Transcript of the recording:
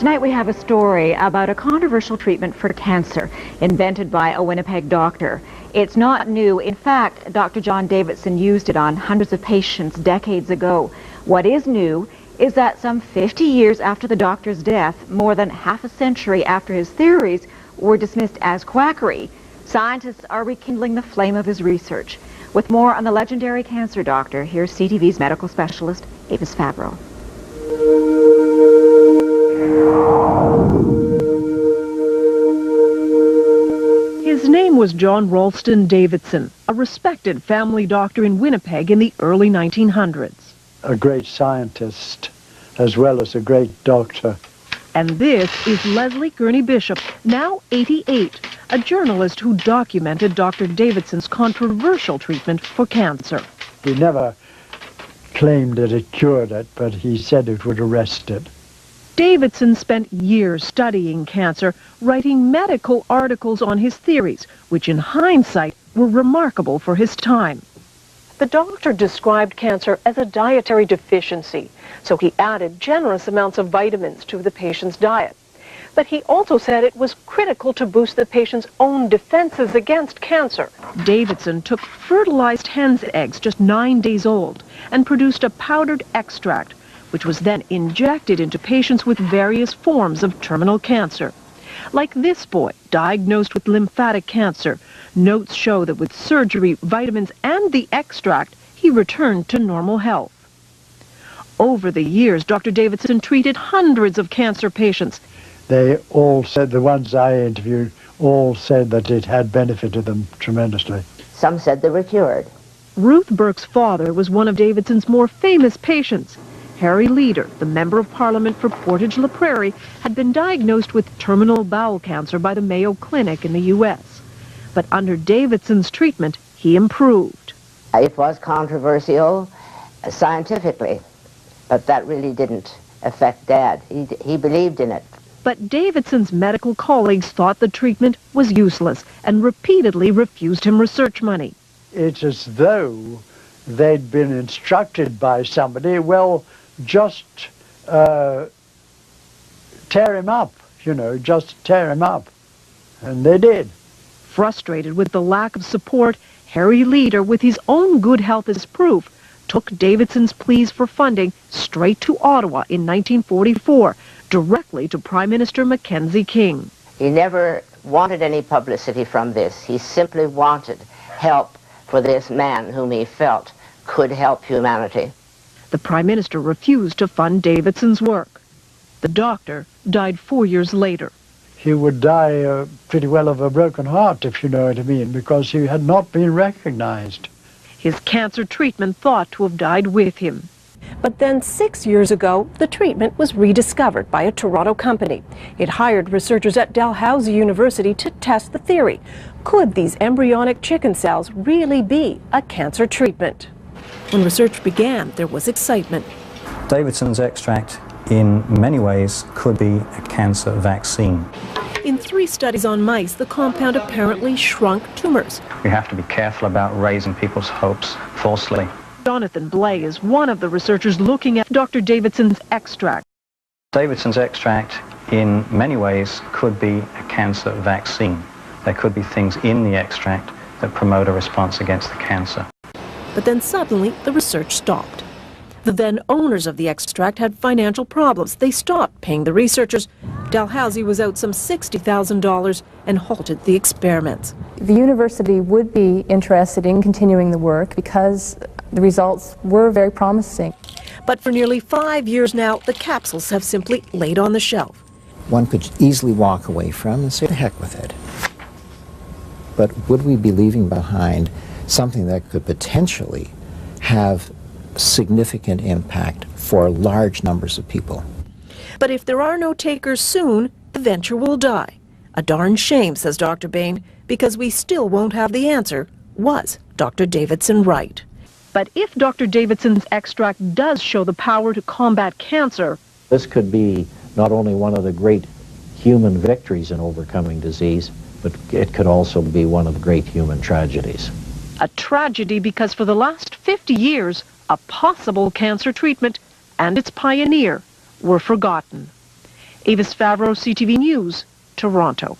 Tonight we have a story about a controversial treatment for cancer invented by a Winnipeg doctor. It's not new. In fact, Dr. John Davidson used it on hundreds of patients decades ago. What is new is that some 50 years after the doctor's death, more than half a century after his theories were dismissed as quackery, scientists are rekindling the flame of his research. With more on the legendary cancer doctor, here's CTV's medical specialist, Avis Fabro. His name was John Ralston Davidson, a respected family doctor in Winnipeg in the early 1900s. A great scientist as well as a great doctor. And this is Leslie Gurney Bishop, now 88, a journalist who documented Dr. Davidson's controversial treatment for cancer. He never claimed that it cured it, but he said it would arrest it. Davidson spent years studying cancer, writing medical articles on his theories, which in hindsight were remarkable for his time. The doctor described cancer as a dietary deficiency, so he added generous amounts of vitamins to the patient's diet. But he also said it was critical to boost the patient's own defenses against cancer. Davidson took fertilized hen's eggs just 9 days old and produced a powdered extract, which was then injected into patients with various forms of terminal cancer. Like this boy, diagnosed with lymphatic cancer, notes show that with surgery, vitamins, and the extract, he returned to normal health. Over the years, Dr. Davidson treated hundreds of cancer patients. They all said, the ones I interviewed, all said that it had benefited them tremendously. Some said they were cured. Ruth Burke's father was one of Davidson's more famous patients. Harry Leader, the Member of Parliament for Portage-la Prairie, had been diagnosed with terminal bowel cancer by the Mayo Clinic in the U.S. But under Davidson's treatment, he improved. It was controversial scientifically, but that really didn't affect Dad. He believed in it. But Davidson's medical colleagues thought the treatment was useless and repeatedly refused him research money. It's as though they'd been instructed by somebody, well, just tear him up, just tear him up. And they did. Frustrated with the lack of support, Harry Leader, with his own good health as proof, took Davidson's pleas for funding straight to Ottawa in 1944, directly to Prime Minister Mackenzie King. He never wanted any publicity from this. He simply wanted help for this man whom he felt could help humanity. The Prime Minister refused to fund Davidson's work. The doctor died 4 years later. He would die pretty well of a broken heart, if you know what I mean, because he had not been recognized. His cancer treatment thought to have died with him. But then 6 years ago, the treatment was rediscovered by a Toronto company. It hired researchers at Dalhousie University to test the theory. Could these embryonic chicken cells really be a cancer treatment? When research began, there was excitement. Davidson's extract, in many ways, could be a cancer vaccine. In 3 studies on mice, the compound apparently shrunk tumors. We have to be careful about raising people's hopes falsely. Jonathan Blay is one of the researchers looking at Dr. Davidson's extract. Davidson's extract, in many ways, could be a cancer vaccine. There could be things in the extract that promote a response against the cancer. But then suddenly, the research stopped. The then owners of the extract had financial problems. They stopped paying the researchers. Dalhousie was out some $60,000 and halted the experiments. The university would be interested in continuing the work because the results were very promising. But for nearly 5 years now, the capsules have simply laid on the shelf. One could easily walk away from and say, the heck with it. But would we be leaving behind something that could potentially have significant impact for large numbers of people? But if there are no takers soon, the venture will die. A darn shame, says Dr. Bain, because we still won't have the answer. Was Dr. Davidson right? But if Dr. Davidson's extract does show the power to combat cancer, this could be not only one of the great human victories in overcoming disease, but it could also be one of the great human tragedies. A tragedy because for the last 50 years, a possible cancer treatment and its pioneer were forgotten. Avis Favreau, CTV News, Toronto.